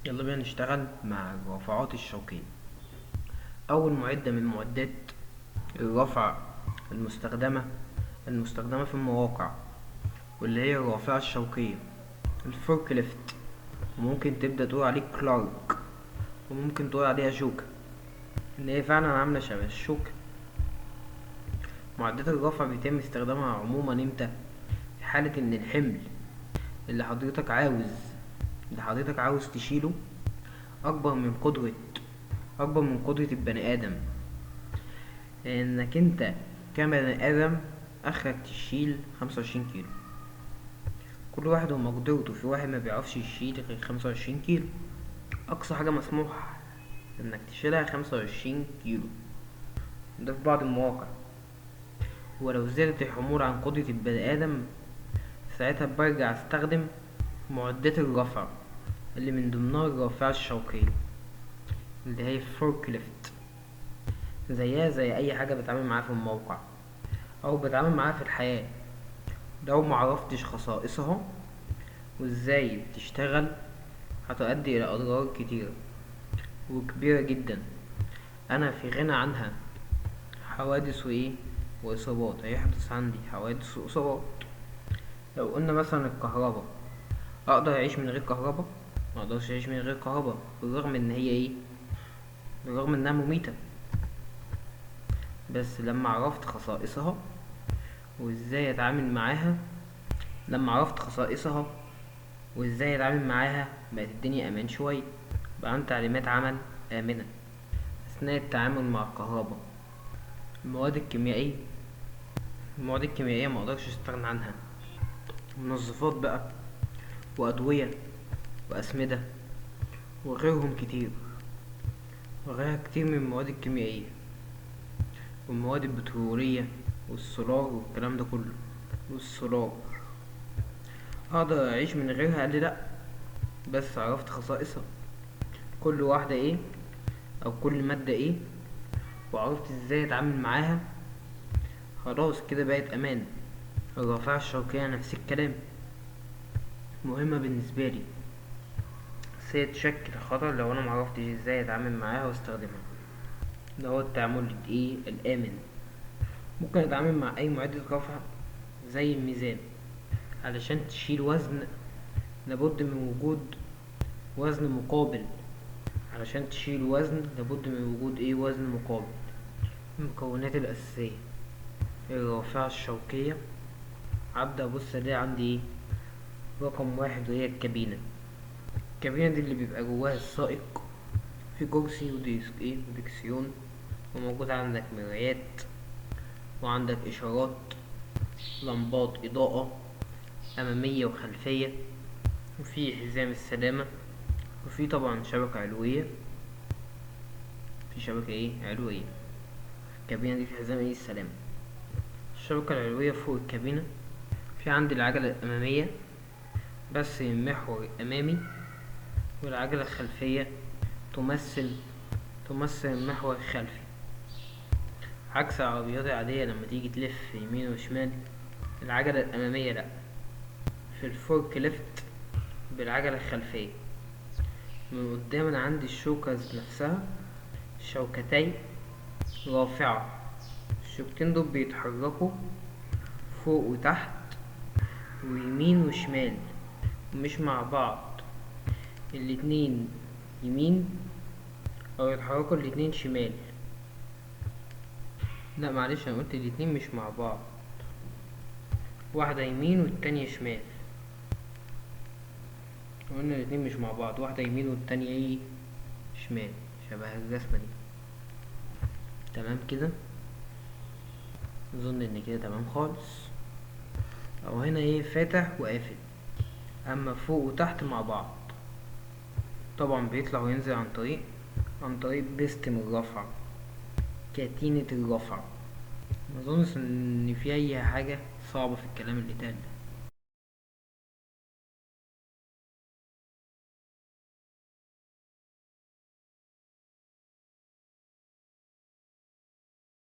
يلا بينا نشتغل مع الرافعات الشوكية. أول معدة من معدات الرفع المستخدمة في المواقع، واللي هي الرافعة الشوكية، الفورك ليفت. وممكن تبدأ تقول عليه كلارك، وممكن تقول عليها شوكة، اللي هي فعلا عاملة شبه الشوكة. معدات الرفع بيتم استخدامها عموما امتى؟ في حالة ان الحمل اللي حضرتك عاوز تشيله أكبر من قدرة البني آدم، لأنك أنت كبني آدم آخرك تشيل 25 كيلو. كل واحد ومقدرته، في واحد ما بيعرفش يشيل غير 25 كيلو. أقصى حاجة مسموح إنك تشيلها 25 كيلو، ده في بعض المواقع. ولو زادت الحمولة عن قدرة البني آدم، ساعتها برجع أستخدم معدات الرفع اللي من ضمنها الرافعة الشوكية، اللي هي فورك ليفت. زيها زي أي حاجة بتعامل معاها في الموقع أو بتعامل معاها في الحياة. لو معرفتش خصائصها وازاي بتشتغل، هتؤدي إلى أضرار كتيرة وكبيرة جدا أنا في غنى عنها. حوادث وإصابات، هيحدث عندي حوادث وإصابات. لو قلنا مثلا الكهرباء، أقدر أعيش من غير كهرباء؟ مقدرش أعيش من غير كهرباء، بالرغم إنها مميتة. بس لما عرفت خصائصها وازاي اتعامل معاها بقت الدنيا امان شوية. بقى عن تعليمات عمل آمنة أثناء التعامل مع الكهرباء. المواد الكيميائية مقدرش استغنى عنها. منظفات بقى، وأدوية، وأسمدة، وغيرها كتير من المواد الكيميائية، والمواد البترولية، والسولار والكلام ده كله. والسولار اقدر اعيش من غيرها؟ قال لي لا، بس عرفت خصائصها، كل واحدة او كل مادة وعرفت ازاي اتعامل معاها، خلاص كده بقت امان. الرافعة الشوكية نفس الكلام، مهمة بالنسبة لي، بس هي تشكل خطر لو انا معرفتش ازاي اتعامل معاها واستخدمها. ده هو التعامل الامن. ممكن اتعامل مع اي معدة رفع زي الميزان. علشان تشيل وزن لابد من وجود وزن مقابل. وزن مقابل. المكونات الأساسية الرافعة الشوكية، هبدأ أبص ألاقي عندي رقم واحد، وهي الكابينة. الكابينة دي اللي بيبقى جواها السائق، في كرسي وديكسيون، وموجود عندك مرايات، وعندك إشارات، لمبات إضاءة أمامية وخلفية، وفي حزام السلامة، وفي طبعا شبكة علوية. الكابينة دي في حزام السلامة. الشبكة العلوية فوق الكابينة. في عندي العجلة الأمامية بس المحور الأمامي، والعجلة الخلفية تمثل المحور الخلفي، عكس العربيات العادية لما تيجي تلف يمين وشمال. العجلة الأمامية لأ، في الفورك ليفت بالعجلة الخلفية. من قدام أنا عندي الشوكة نفسها، شوكتين رافعة. الشوكتين دول بيتحركوا فوق وتحت ويمين وشمال، مش مع بعض الاتنين يمين، او يتحركوا الاتنين شمال. لا معلش، انا قلت الاتنين مش مع بعض، واحدة يمين والتانية شمال. قلنا الاتنين مش مع بعض، واحدة يمين والتانية شمال، شبه الرسمة دي. تمام كده، اظن ان كده تمام خالص. او هنا فاتح وقافل، اما فوق وتحت مع بعض. طبعا بيطلع وينزل عن طريق بيستم الرفع، كتينة الرفع. مظنش ان في اي حاجة صعبة في الكلام اللي اتقال ده.